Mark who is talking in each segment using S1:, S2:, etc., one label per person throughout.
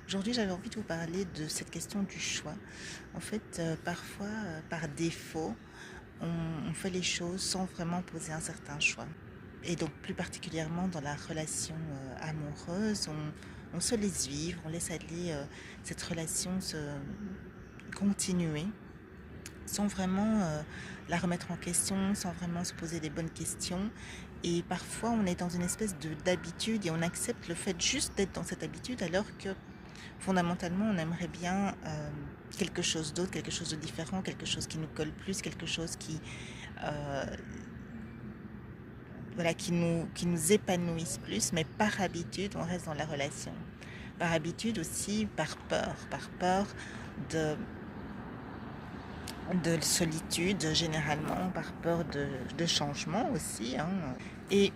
S1: Aujourd'hui, j'avais envie de vous parler de cette question du choix. En fait, parfois, par défaut, on fait les choses sans vraiment poser un certain choix. Et donc, plus particulièrement dans la relation amoureuse, on se laisse vivre, on laisse aller cette relation se continuer sans vraiment la remettre en question, sans vraiment se poser des bonnes questions. Et parfois, on est dans une espèce d'habitude et on accepte le fait juste d'être dans cette habitude alors que fondamentalement, on aimerait bien quelque chose d'autre, quelque chose de différent, quelque chose qui nous colle plus, quelque chose euh, voilà, qui nous épanouisse plus, mais par habitude, on reste dans la relation. Par habitude aussi, par peur de, de solitude généralement, par peur de changement aussi, hein. Et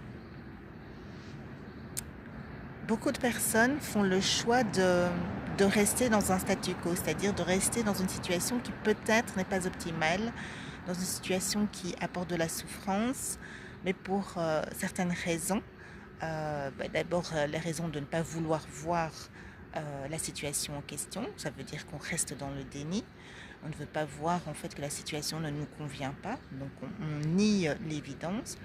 S1: beaucoup de personnes font le choix de rester dans un statu quo, c'est-à-dire de rester dans une situation qui peut-être n'est pas optimale, dans une situation qui apporte de la souffrance, mais pour certaines raisons. D'abord, les raisons de ne pas vouloir voir la situation en question, ça veut dire qu'on reste dans le déni. On ne veut pas voir en fait que la situation ne nous convient pas, donc on nie l'évidence.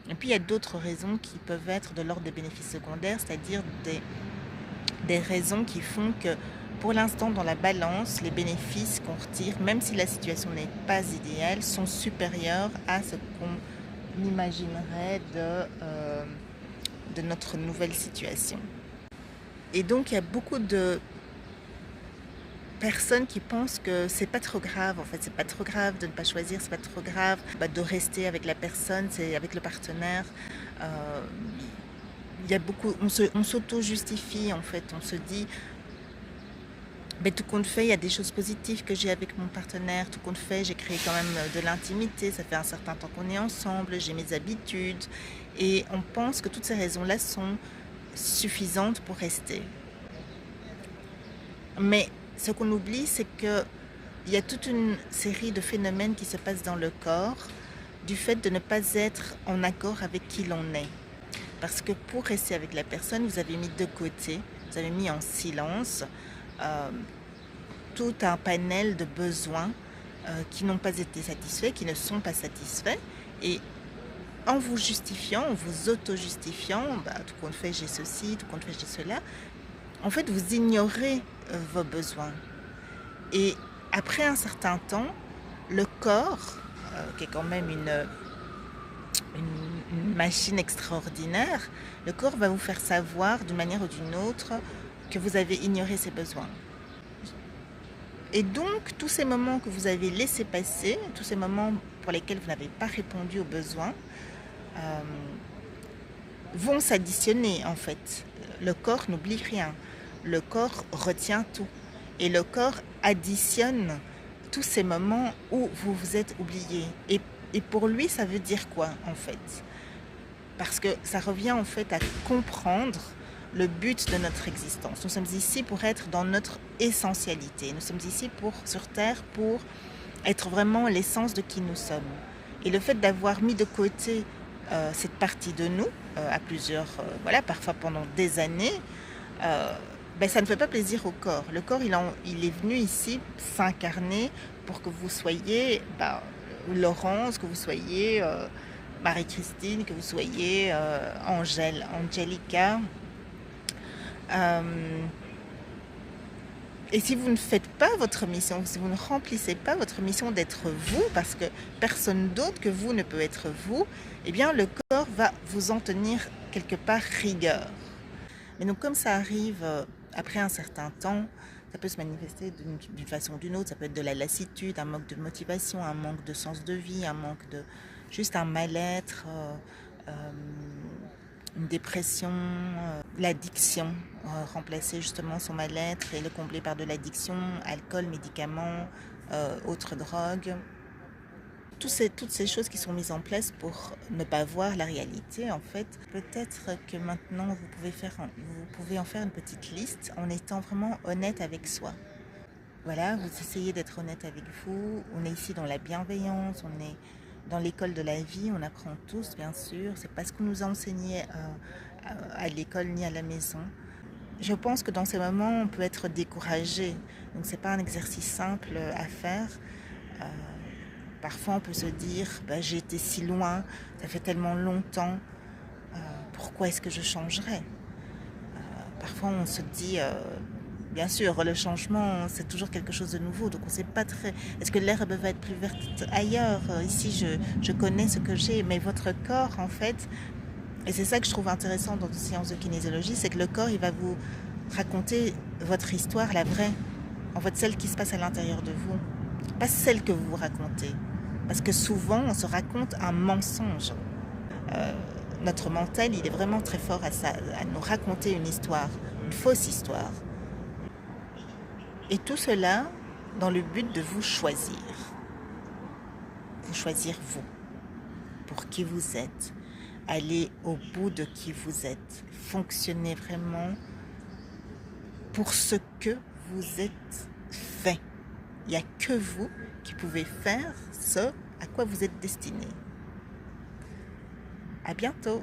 S1: Et puis il y a d'autres raisons qui peuvent être de l'ordre des bénéfices secondaires, c'est-à-dire des raisons qui font que pour l'instant dans la balance, les bénéfices qu'on retire, même si la situation n'est pas idéale, sont supérieurs à ce qu'on imaginerait de notre nouvelle situation. Et donc il y a beaucoup de personnes qui pensent que c'est pas trop grave, en fait, c'est pas trop grave de ne pas choisir, c'est pas trop grave de rester avec la personne, c'est avec le partenaire. Euh, il y a beaucoup, on s'auto-justifie en fait, on se dit, ben, tout compte fait, il y a des choses positives que j'ai avec mon partenaire, tout compte fait, j'ai créé quand même de l'intimité, ça fait un certain temps qu'on est ensemble, j'ai mes habitudes, et on pense que toutes ces raisons-là sont suffisantes pour rester. Mais ce qu'on oublie, c'est que il y a toute une série de phénomènes qui se passent dans le corps du fait de ne pas être en accord avec qui l'on est. Parce que pour rester avec la personne, vous avez mis de côté, vous avez mis en silence euh, tout un panel de besoins qui n'ont pas été satisfaits, qui ne sont pas satisfaits. Et en vous justifiant, en vous auto-justifiant, tout compte fait j'ai ceci, tout compte fait j'ai cela, en fait vous ignorez vos besoins. Et après un certain temps, le corps, qui est quand même une machine extraordinaire, le corps va vous faire savoir d'une manière ou d'une autre que vous avez ignoré ses besoins. Et donc, tous ces moments que vous avez laissés passer, tous ces moments pour lesquels vous n'avez pas répondu aux besoins, euh, vont s'additionner en fait. Le corps n'oublie rien. Le corps retient tout. Et le corps additionne tous ces moments où vous vous êtes oublié. Et pour lui, ça veut dire quoi en fait? Parce que ça revient en fait à comprendre le but de notre existence. Nous sommes ici pour être dans notre essentialité. Nous sommes ici sur Terre pour être vraiment l'essence de qui nous sommes. Et le fait d'avoir mis de côté cette partie de nous, à plusieurs, voilà, parfois pendant des années, ça ne fait pas plaisir au corps. Le corps, il est venu ici s'incarner pour que vous soyez Laurence, que vous soyez Marie-Christine, que vous soyez Angelica. Euh, et si vous ne faites pas votre mission, si vous ne remplissez pas votre mission d'être vous, parce que personne d'autre que vous ne peut être vous, eh bien le corps va vous en tenir quelque part rigueur. Mais donc comme ça arrive après un certain temps, ça peut se manifester d'une façon ou d'une autre, ça peut être de la lassitude, un manque de motivation, un manque de sens de vie, un manque de... juste un mal-être, une dépression, l'addiction, remplacer justement son mal-être et le combler par de l'addiction, alcool, médicaments, autres drogues. Toutes ces choses qui sont mises en place pour ne pas voir la réalité, en fait, peut-être que maintenant vous pouvez en faire une petite liste en étant vraiment honnête avec soi. Voilà, vous essayez d'être honnête avec vous. On est ici dans la bienveillance, on est dans l'école de la vie, on apprend tous, bien sûr. C'est pas ce qu'on nous a enseigné à l'école ni à la maison. je pense que dans ces moments, on peut être découragé. Donc, ce n'est pas un exercice simple à faire. Euh, Parfois, on peut se dire, bah, j'ai été si loin, ça fait tellement longtemps, pourquoi est-ce que je changerais? Parfois, on se dit, bien sûr, le changement, c'est toujours quelque chose de nouveau. Donc, on ne sait pas très... Est-ce que l'herbe va être plus verte ailleurs? Ici, je connais ce que j'ai, mais votre corps, en fait, et c'est ça que je trouve intéressant dans une séance de kinésiologie, c'est que le corps, il va vous raconter votre histoire, la vraie, en fait, celle qui se passe à l'intérieur de vous, pas celle que vous vous racontez. Parce que souvent, on se raconte un mensonge. Euh, Notre mental, il est vraiment très fort à ça, à nous raconter une histoire, une fausse histoire. Et tout cela dans le but de vous choisir. Vous choisir vous, pour qui vous êtes. Aller au bout de qui vous êtes. Fonctionner vraiment pour ce que vous êtes fait. Il n'y a que vous qui pouvez faire ce à quoi vous êtes destiné. À bientôt.